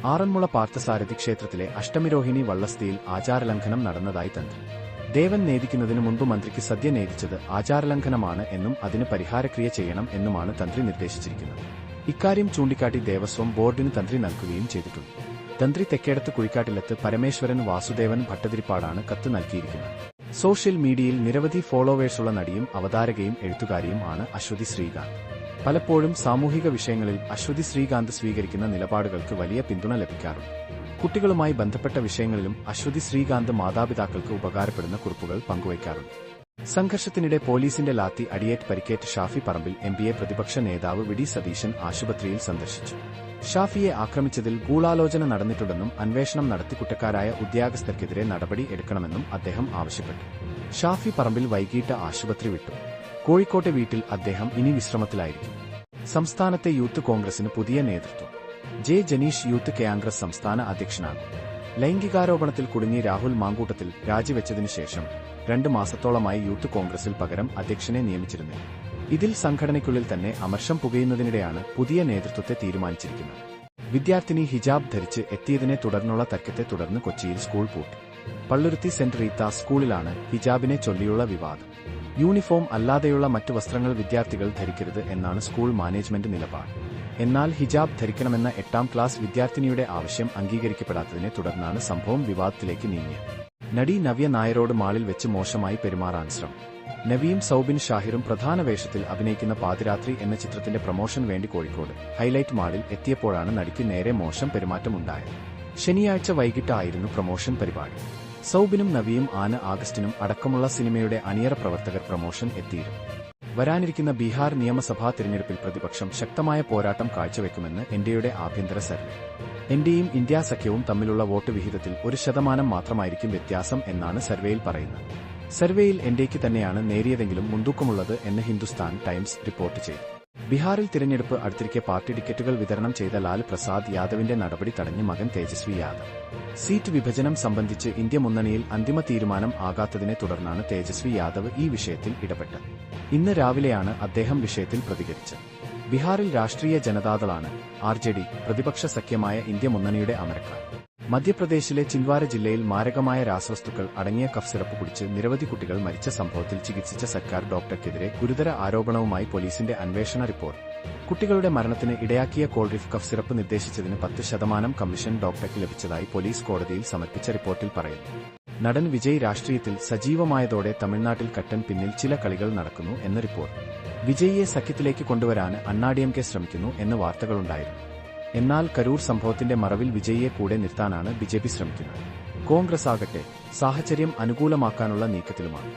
ആറന്മുള പാർത്ഥസാരഥി ക്ഷേത്രത്തിലെ അഷ്ടമിരോഹിണി വള്ളസ്തിയിൽ ആചാരലംഘനം നടന്നതായി തന്ത്രി. ദേവൻ നേദിക്കുന്നതിനു മുൻപ് മന്ത്രിക്ക് സദ്യ നേദിച്ചത് ആചാരലംഘനമാണ് എന്നും അതിന് പരിഹാരക്രിയ ചെയ്യണം എന്നുമാണ് തന്ത്രി നിർദ്ദേശിച്ചിരിക്കുന്നത്. ഇക്കാര്യം ചൂണ്ടിക്കാട്ടി ദേവസ്വം ബോർഡിന് തന്ത്രി നൽകുകയും ചെയ്തിട്ടുണ്ട്. തന്ത്രി തെക്കേടത്ത് കുഴിക്കാട്ടിലത്ത് പരമേശ്വരൻ വാസുദേവൻ ഭട്ടതിരിപ്പാടാണ് കത്ത് നൽകിയിരിക്കുന്നത്. സോഷ്യൽ മീഡിയയിൽ നിരവധി ഫോളോവേഴ്സുള്ള നടിയും അവതാരകയും എഴുത്തുകാരിയും ആണ് അശ്വതി ശ്രീകാന്ത്. പലപ്പോഴും സാമൂഹിക വിഷയങ്ങളിൽ അശ്വതി ശ്രീകാന്ത് സ്വീകരിക്കുന്ന നിലപാടുകൾക്ക് വലിയ പിന്തുണ ലഭിക്കാറുണ്ട്. കുട്ടികളുമായി ബന്ധപ്പെട്ട വിഷയങ്ങളിലും അശ്വതി ശ്രീകാന്ത് മാതാപിതാക്കൾക്ക് ഉപകാരപ്പെടുന്ന കുറിപ്പുകൾ പങ്കുവയ്ക്കാറുണ്ട്. സംഘർഷത്തിനിടെ പോലീസിന്റെ ലാത്തി അടിയേറ്റ് പരിക്കേറ്റ് ഷാഫി പറമ്പിൽ എംപിയെ പ്രതിപക്ഷ നേതാവ് വി ഡി സതീശൻ ആശുപത്രിയിൽ സന്ദർശിച്ചു. ഷാഫിയെ ആക്രമിച്ചതിൽ ഗൂഢാലോചന നടന്നിട്ടുണ്ടെന്നും അന്വേഷണം നടത്തി കുറ്റക്കാരായ ഉദ്യോഗസ്ഥർക്കെതിരെ നടപടി എടുക്കണമെന്നും അദ്ദേഹം ആവശ്യപ്പെട്ടു. ഷാഫി പറമ്പിൽ വൈകിട്ട് ആശുപത്രി വിട്ടു. കോഴിക്കോട്ടെ വീട്ടിൽ അദ്ദേഹം ഇനി വിശ്രമത്തിലായിരിക്കും. സംസ്ഥാനത്തെ യൂത്ത് കോൺഗ്രസിന് പുതിയ നേതൃത്വം. ജെ ജനീഷ് യൂത്ത് കോൺഗ്രസ് സംസ്ഥാന അധ്യക്ഷനാകും. ലൈംഗികാരോപണത്തിൽ കുടുങ്ങി രാഹുൽ മാങ്കൂട്ടത്തിൽ രാജിവെച്ചതിനുശേഷം 2 മാസത്തോളമായി യൂത്ത് കോൺഗ്രസിൽ പകരം അധ്യക്ഷനെ നിയമിച്ചിരുന്നില്ല. ഇതിൽ സംഘടനയ്ക്കുള്ളിൽ തന്നെ അമർഷം പുകയുന്നതിനിടെയാണ് പുതിയ നേതൃത്വത്തെ തീരുമാനിച്ചിരിക്കുന്നത്. വിദ്യാർത്ഥിനി ഹിജാബ് ധരിച്ച് എത്തിയതിനെ തുടർന്നുള്ള തർക്കത്തെ തുടർന്ന് കൊച്ചിയിൽ സ്കൂൾ പൂട്ടി. പള്ളുരുത്തി സെന്റ് റീത്ത സ്കൂളിലാണ് ഹിജാബിനെ ചൊല്ലിയുള്ള വിവാദം. യൂണിഫോം അല്ലാതെയുള്ള മറ്റു വസ്ത്രങ്ങൾ വിദ്യാർത്ഥികൾ ധരിക്കരുത് എന്നാണ് സ്കൂൾ മാനേജ്മെന്റ് നിലപാട്. എന്നാൽ ഹിജാബ് ധരിക്കണമെന്ന 8ാം ക്ലാസ് വിദ്യാർത്ഥിനിയുടെ ആവശ്യം അംഗീകരിക്കപ്പെടാത്തതിനെ തുടർന്നാണ് സംഭവം വിവാദത്തിലേക്ക് നീങ്ങിയത്. നടി നവ്യ നായരോട് മാളിൽ വെച്ച് മോശമായി പെരുമാറാൻ ശ്രമം. നവിയും സൗബിൻ ഷാഹിറും പ്രധാന വേഷത്തിൽ അഭിനയിക്കുന്ന പാതിരാത്രി എന്ന ചിത്രത്തിന്റെ പ്രമോഷൻ വേണ്ടി കോഴിക്കോട് ഹൈലൈറ്റ് മാളിൽ എത്തിയപ്പോഴാണ് നടിക്ക് നേരെ മോശം പെരുമാറ്റമുണ്ടായത്. ശനിയാഴ്ച വൈകിട്ടായിരുന്നു പ്രമോഷൻ പരിപാടി. സൗബിനും നവിയും ആഗസ്റ്റിനും അടക്കമുള്ള സിനിമയുടെ അണിയറ പ്രവർത്തകർ പ്രമോഷൻ എത്തിയിരുന്നു. വരാനിരിക്കുന്ന ബീഹാർ നിയമസഭാ തിരഞ്ഞെടുപ്പിൽ പ്രതിപക്ഷം ശക്തമായ പോരാട്ടം കാഴ്ചവെക്കുമെന്ന് എൻഡിഎയുടെ ആഭ്യന്തര സർവേ. എൻഡിഎയും ഇന്ത്യ സഖ്യവും തമ്മിലുള്ള വോട്ട് വിഹിതത്തിൽ 1% മാത്രമായിരിക്കും വ്യത്യാസം എന്നാണ് സർവേയിൽ പറയുന്നത്. സർവേയിൽ എൻഡിഎക്ക് തന്നെയാണ് നേരിയതെങ്കിലും മുൻതൂക്കമുള്ളത് എന്ന് ഹിന്ദുസ്ഥാൻ ടൈംസ് റിപ്പോർട്ട് ചെയ്തു. ബീഹാറിൽ തിരഞ്ഞെടുപ്പ് അടുത്തിരിക്കെ പാർട്ടി ടിക്കറ്റുകൾ വിതരണം ചെയ്ത ലാൽ പ്രസാദ് യാദവിന്റെ നടപടി തടഞ്ഞ് മകൻ തേജസ്വി യാദവ്. സീറ്റ് വിഭജനം സംബന്ധിച്ച് ഇന്ത്യ മുന്നണിയിൽ അന്തിമ തീരുമാനം ആകാത്തതിനെ തുടർന്നാണ് തേജസ്വി യാദവ് ഈ വിഷയത്തിൽ ഇടപെട്ടത്. ഇന്ന് രാവിലെയാണ് അദ്ദേഹം വിഷയത്തിൽ പ്രതികരിച്ചത്. ബീഹാറിൽ രാഷ്ട്രീയ ജനതാദളാണ് ആർജെഡി പ്രതിപക്ഷ സഖ്യമായ ഇന്ത്യ മുന്നണിയുടെ അമരക്കാർ. മധ്യപ്രദേശിലെ ചിന്ദ്വാര ജില്ലയിൽ മാരകമായ രാസവസ്തുക്കൾ അടങ്ങിയ കഫ് സിറപ്പ് കുടിച്ച് നിരവധി കുട്ടികൾ മരിച്ച സംഭവത്തിൽ ചികിത്സിച്ച സർക്കാർ ഡോക്ടർക്കെതിരെ ഗുരുതര ആരോപണവുമായി പോലീസിന്റെ അന്വേഷണ റിപ്പോർട്ട്. കുട്ടികളുടെ മരണത്തിന് ഇടയാക്കിയ കോൾറിഫ് കഫ് സിറപ്പ് നിർദ്ദേശിച്ചതിന് 10% കമ്മീഷൻ ഡോക്ടർക്ക് ലഭിച്ചതായി പോലീസ് കോടതിയിൽ സമർപ്പിച്ച റിപ്പോർട്ടിൽ പറയുന്നു. നടൻ വിജയ് രാഷ്ട്രീയത്തിൽ സജീവമായതോടെ തമിഴ്നാട്ടിൽ കട്ടൻ പിന്നിൽ ചില കളികൾ നടക്കുന്നു എന്ന റിപ്പോർട്ട്. വിജയിയെ സഖ്യത്തിലേക്ക് കൊണ്ടുവരാൻ അണ്ണാഡിഎംകെ ശ്രമിക്കുന്നു എന്ന് വാർത്തകളുണ്ടായിരുന്നു. എന്നാൽ കരൂർ സംഭവത്തിന്റെ മറവിൽ വിജയിയെ കൂടെ നിർത്താനാണ് ബിജെപി ശ്രമിക്കുന്നത്. കോൺഗ്രസ് ആകട്ടെ സാഹചര്യം അനുകൂലമാക്കാനുള്ള നീക്കത്തിലുമാണ്.